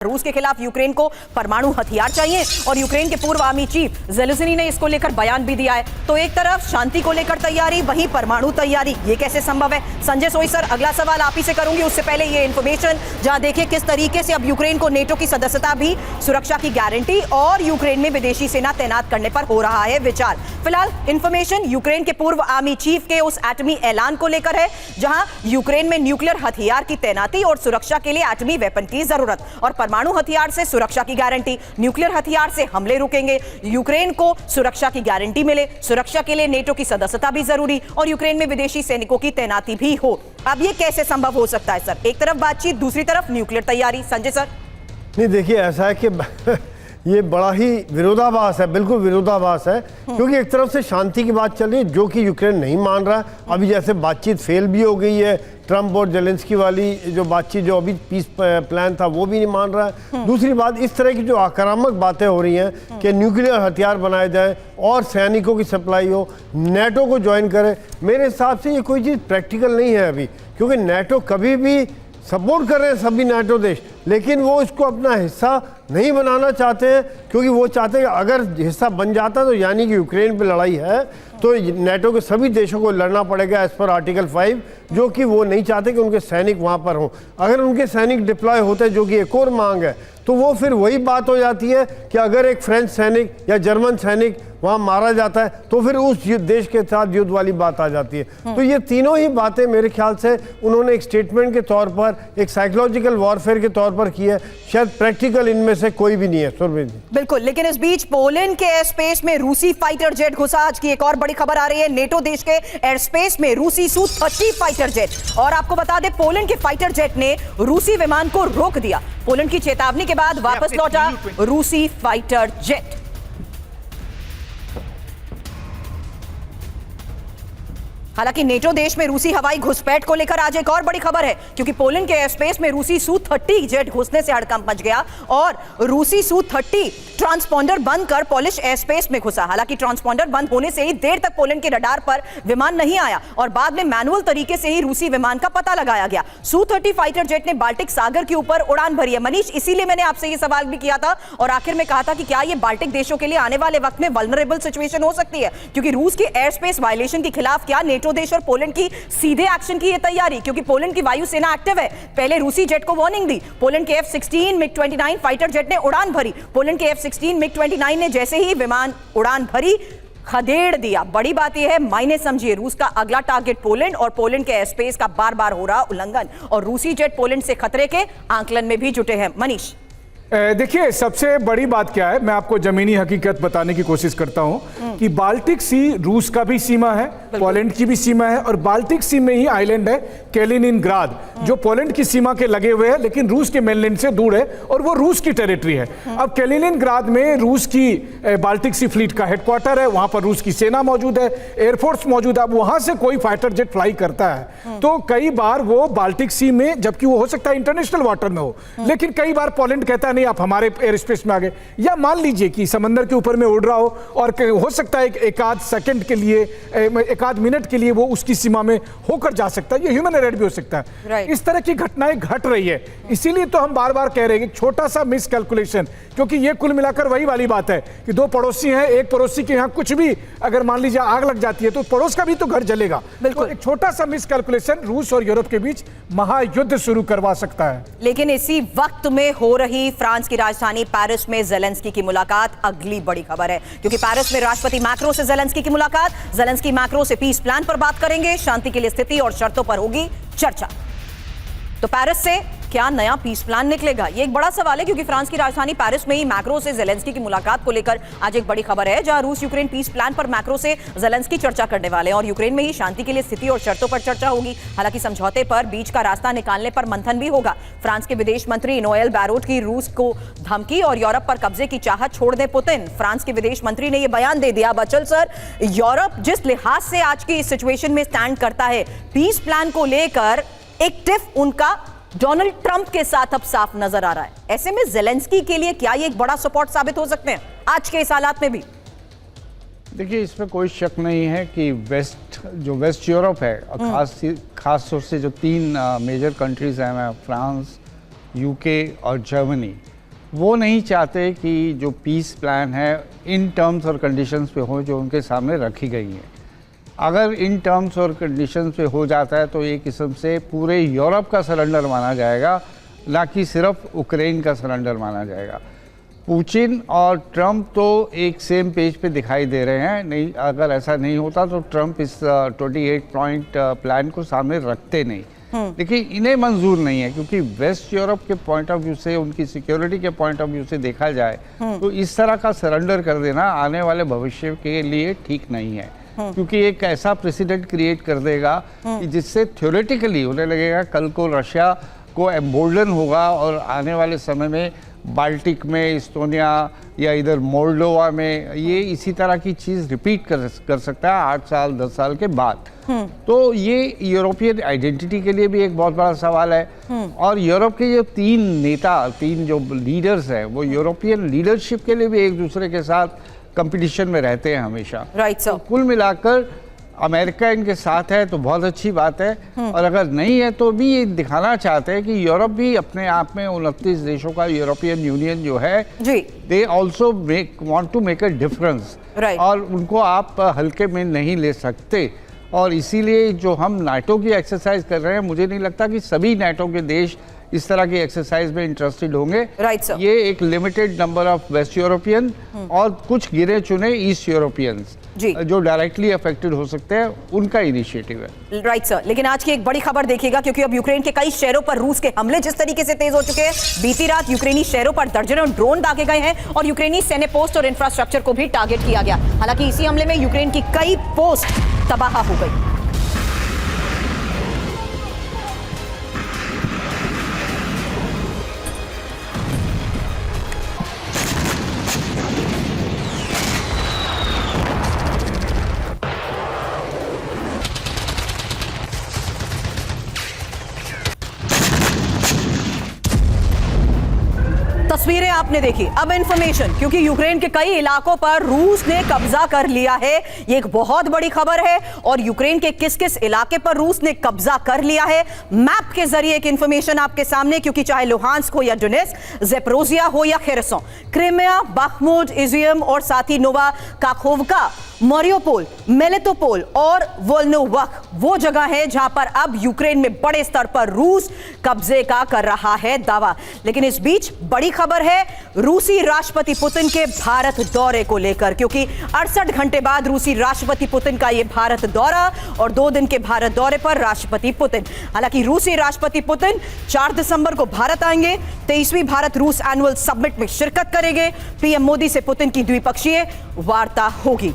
रूस के खिलाफ यूक्रेन को परमाणु हथियार चाहिए और यूक्रेन के पूर्व आर्मी चीफ ज़ेलेंस्की ने इसको लेकर बयान भी दिया है। तो एक तरफ शांति को लेकर तैयारी, वहीं परमाणु तैयारी, ये कैसे संभव है? संजय सोई सर, अगला सवाल आप ही से करूंगी, उससे पहले ये इंफॉर्मेशन जहां देखिए किस तरीके से अब यूक्रेन को नेटो की सदस्यता भी, सुरक्षा की गारंटी और यूक्रेन में विदेशी सेना तैनात करने पर हो रहा है विचार। फिलहाल इंफॉर्मेशन यूक्रेन के पूर्व आर्मी चीफ के उस एटमी ऐलान को लेकर है, जहां यूक्रेन में न्यूक्लियर हथियार की तैनाती और सुरक्षा के लिए एटमी वेपन की जरूरत और परमाणु हथियार से सुरक्षा की गारंटी। न्यूक्लियर हथियार से हमले रुकेंगे, यूक्रेन को सुरक्षा की गारंटी मिले, सुरक्षा के लिए नेटो की सदस्यता भी जरूरी और यूक्रेन में विदेशी सैनिकों की तैनाती भी हो। अब ये कैसे संभव हो सकता है सर? एक तरफ बातचीत, दूसरी तरफ न्यूक्लियर तैयारी। संजय सर। नहीं, देखिए ऐसा है कि ये बड़ा ही विरोधाभास है, बिल्कुल विरोधाभास है, क्योंकि एक तरफ से शांति की बात चल रही है जो कि यूक्रेन नहीं मान रहा। अभी जैसे बातचीत फेल भी हो गई है, ट्रंप और जेलेंस्की वाली जो बातचीत, जो अभी पीस प्लान था वो भी नहीं मान रहा है। दूसरी बात, इस तरह की जो आक्रामक बातें हो रही हैं कि न्यूक्लियर हथियार बनाए जाए और सैनिकों की सप्लाई हो, नेटो को ज्वाइन करे, मेरे हिसाब से ये कोई चीज़ प्रैक्टिकल नहीं है अभी, क्योंकि नेटो कभी भी सपोर्ट कर रहे हैं सभी नेटो देश, लेकिन वो इसको अपना हिस्सा नहीं बनाना चाहते हैं, क्योंकि वो चाहते हैं अगर हिस्सा बन जाता तो यानी कि यूक्रेन पे लड़ाई है तो नेटो के सभी देशों को लड़ना पड़ेगा एज पर आर्टिकल 5, जो कि वो नहीं चाहते कि उनके सैनिक वहाँ पर हों। अगर उनके सैनिक डिप्लॉय होते, जो कि एक और मांग है, तो वो फिर वही बात हो जाती है कि अगर एक फ्रेंच सैनिक या जर्मन सैनिक वहाँ मारा जाता है तो फिर उस देश के साथ युद्ध वाली बात आ जाती है। तो ये तीनों ही बातें मेरे ख्याल से उन्होंने एक स्टेटमेंट के तौर पर, एक साइकोलॉजिकल वॉरफेयर के तौर पर की है, शायद प्रैक्टिकल इनमें से कोई भी नहीं है। बिल्कुल, लेकिन इस बीच पोलैंड के एयर स्पेस में रूसी फाइटर जेट घुसा। आज की एक और बड़ी खबर आ रही है, नेटो देश के एयर स्पेस में रूसी Su-30 फाइटर जेट। और आपको बता दें, पोलैंड के फाइटर जेट ने रूसी विमान को रोक दिया। पोलैंड की चेतावनी के बाद वापस लौटा रूसी फाइटर जेट। हालांकि नेटो देश में रूसी हवाई घुसपैठ को लेकर आज एक और बड़ी खबर है, क्योंकि पोलैंड के एयर स्पेस में रूसी Su-30 जेट घुसने से हड़कंप मच गया और रूसी Su-30 ट्रांसपॉन्डर बंद कर पोलिश एयर स्पेस में घुसा। हालांकि ट्रांसपॉन्डर बंद होने से ही देर तक पोलैंड के रडार पर विमान नहीं आया और बाद में मैनुअल तरीके से ही रूसी विमान का पता लगाया गया। Su-30 फाइटर जेट ने बाल्टिक सागर के ऊपर उड़ान भरी है। मनीष, इसीलिए मैंने आपसे ये सवाल भी किया था और आखिर में कहा था कि क्या ये बाल्टिक देशों के लिए आने वाले वक्त में वल्नरेबल सिचुएशन हो सकती है, क्योंकि रूस के एयर स्पेस वायलेशन के खिलाफ क्या नेटो देश और पोलैंड की सीधे एक्शन की ये तैयारी, क्योंकि पोलैंड की वायुसेना एक्टिव है, पहले रूसी जेट को वार्निंग दी। पोलैंड के F-16 MiG-29 फाइटर जेट ने उड़ान भरी। पोलैंड के F-16 MiG-29 ने जैसे ही विमान उड़ान भरी, खदेड़ दिया। बड़ी बात यह है, मायने समझिए, रूस का अगला टारगेट पोलैंड और पोलैंड के एयर स्पेस का बार बार हो रहा उल्लंघन और रूसी जेट पोलैंड से खतरे के आंकलन में भी जुटे हैं। मनीष, देखिए, सबसे बड़ी बात क्या है, मैं आपको जमीनी हकीकत बताने की कोशिश करता हूं कि बाल्टिक सी रूस का भी सीमा है, पोलैंड की भी सीमा है और बाल्टिक सी में ही आइलैंड है कैलिनिनग्राद, जो पोलैंड की सीमा के लगे हुए हैं लेकिन रूस के मेनलैंड से दूर है और वो रूस की टेरिटरी है। अब कैलिनिनग्राद में रूस की बाल्टिक सी फ्लीट का हेडक्वार्टर है, वहां पर रूस की सेना मौजूद है, एयरफोर्स मौजूद है। अब वहां से कोई फाइटर जेट फ्लाई करता है तो कई बार वो बाल्टिक सी में, जबकि वो हो सकता है इंटरनेशनल वाटर में हो, लेकिन कई बार पोलैंड कहता है आप हमारे एयर स्पेस में आ गए, या मान लीजिए कि समंदर के ऊपर में उड़ रहा हो और हो सकता है एक आध सेकंड के लिए, एक आध मिनट के लिए वो उसकी सीमा में होकर जा सकता है। ये ह्यूमन एरर भी हो सकता है। इस तरह की घटनाएं घट रही है, इसीलिए तो हम बार बार कह रहे हैं कि छोटा सा मिस कैलकुलेशन, क्योंकि ये कुल मिलाकर वही वाली बात है कि दो पड़ोसी हैं, एक पड़ोसी के यहाँ कुछ भी अगर मान लीजिए आग लग जाती है तो पड़ोस का भी तो घर जलेगा। बिल्कुल, तो एक छोटा सा मिस कैलकुलेशन रूस और यूरोप के बीच महायुद्ध शुरू करवा सकता है। लेकिन इसी वक्त में हो रही फ्रांस की राजधानी पेरिस में ज़ेलेंस्की की मुलाकात अगली बड़ी खबर है, क्योंकि पेरिस में राष्ट्रपति मैक्रो से ज़ेलेंस्की की मुलाकात। ज़ेलेंस्की मैक्रो से पीस प्लान पर बात करेंगे, शांति के लिए स्थिति और शर्तों पर होगी चर्चा। तो पेरिस से क्या नया पीस प्लान निकलेगा, ये एक बड़ा सवाल है, क्योंकि फ्रांस की राजधानी पेरिस में ही मैक्रो से ज़ेलेंस्की की मुलाकात को लेकर आज एक बड़ी खबर है, जहां रूस यूक्रेन पीस प्लान पर मैक्रो से ज़ेलेंस्की चर्चा करने वाले हैं और यूक्रेन में ही शांति के लिए स्थिति और शर्तों पर चर्चा होगी। हालांकि समझौते पर बीच का रास्ता निकालने पर मंथन भी होगा। फ्रांस के विदेश मंत्री नोएल बैरोट की रूस को धमकी और यूरोप पर कब्जे की चाहत छोड़ दे पुतिन। फ्रांस के विदेश मंत्री ने यह बयान दे दिया। बचल सर, यूरोप जिस लिहाज से आज की इस सिचुएशन में स्टैंड करता है, पीस प्लान को लेकर एक टिफ उनका डोनाल्ड ट्रंप के साथ अब साफ नजर आ रहा है। ऐसे में ज़ेलेंस्की के लिए क्या ये एक बड़ा सपोर्ट साबित हो सकते हैं आज के इस हालात में भी? देखिए, इसमें कोई शक नहीं है कि वेस्ट यूरोप है, खास तौर से जो तीन मेजर कंट्रीज हैं, फ्रांस, यूके और जर्मनी, वो नहीं चाहते कि जो पीस प्लान है इन टर्म्स और कंडीशंस पे हो जो उनके सामने रखी गई हैं। अगर इन टर्म्स और कंडीशंस पे हो जाता है तो एक किस्म से पूरे यूरोप का सरेंडर माना जाएगा, ना कि सिर्फ यूक्रेन का सरेंडर माना जाएगा। पुतिन और ट्रंप तो एक सेम पेज पे दिखाई दे रहे हैं। नहीं, अगर ऐसा नहीं होता तो ट्रंप इस 28 पॉइंट प्लान को सामने रखते नहीं। लेकिन इन्हें मंजूर नहीं है, क्योंकि वेस्ट यूरोप के पॉइंट ऑफ व्यू से, उनकी सिक्योरिटी के पॉइंट ऑफ व्यू से देखा जाए तो इस तरह का सरेंडर कर देना आने वाले भविष्य के लिए ठीक नहीं है, क्योंकि एक ऐसा प्रेसिडेंट क्रिएट कर देगा कि जिससे थ्योरेटिकली उन्हें लगेगा कल को रशिया को एम्बोल्डन होगा और आने वाले समय में बाल्टिक में, इस्टोनिया या इधर मोल्डोवा में ये इसी तरह की चीज़ रिपीट कर सकता है 8 साल 10 साल के बाद। तो ये यूरोपियन आइडेंटिटी के लिए भी एक बहुत बड़ा सवाल है। और यूरोप के जो 3 नेता, 3 जो लीडर्स हैं, वो यूरोपियन लीडरशिप के लिए भी एक दूसरे के साथ कंपटीशन में रहते हैं हमेशा। Right sir. कुल मिलाकर अमेरिका इनके साथ है तो बहुत अच्छी बात है, और अगर नहीं है तो भी ये दिखाना चाहते हैं कि यूरोप भी अपने आप में 29 देशों का यूरोपियन यूनियन जो है जी, they also want to make a difference, Right. और उनको आप हल्के में नहीं ले सकते। और इसीलिए जो हम नाटो की एक्सरसाइज कर रहे हैं, मुझे नहीं लगता कि सभी नाटो के देश इस तरह की एक्सरसाइज में इंटरेस्टेड होंगे। Right, sir. ये एक limited number of waste European और कुछ गिने चुने ईस्ट यूरोपियंस जी, जो डायरेक्टली अफेक्टेड हो सकते हैं, उनका इनिशिएटिव है। Right sir. लेकिन आज की एक बड़ी खबर देखिएगा, क्योंकि अब यूक्रेन के कई शहरों पर रूस के हमले जिस तरीके से तेज हो चुके हैं, बीती रात यूक्रेनी शहरों पर दर्जनों ड्रोन दागे गए हैं और यूक्रेनी सैन्य पोस्ट और इंफ्रास्ट्रक्चर को भी टारगेट किया गया। हालांकि इसी हमले में यूक्रेन की कई पोस्ट तबाह हो गई। तस्वीरें आपने देखी, अब इंफॉर्मेशन, क्योंकि यूक्रेन के कई इलाकों पर रूस ने कब्जा कर लिया है। ये एक बहुत बड़ी खबर है। और यूक्रेन के किस किस इलाके पर रूस ने कब्जा कर लिया है, मैप के जरिए एक इंफॉर्मेशन आपके सामने, क्योंकि चाहे लुहांस्क हो या डोनेट्स्क, ज़ेपोरोजिया हो या खेरसों, क्रीमिया, बाख्मुट, इजियम और साथ ही नोवा काखोवका, मारियोपोल, मेलिटोपोल और वोल्नोवक वो जगह है जहां पर अब यूक्रेन में बड़े स्तर पर रूस कब्जे का कर रहा है दावा। लेकिन इस बीच बड़ी खबर है रूसी राष्ट्रपति पुतिन के भारत दौरे को लेकर, क्योंकि 68 घंटे बाद रूसी राष्ट्रपति पुतिन का यह भारत दौरा और 2 दिन के भारत दौरे पर राष्ट्रपति पुतिन। हालांकि रूसी राष्ट्रपति पुतिन 4 दिसंबर को भारत आएंगे, 23वीं भारत रूस एनुअल समिट में शिरकत करेंगे। पीएम मोदी से पुतिन की द्विपक्षीय वार्ता होगी।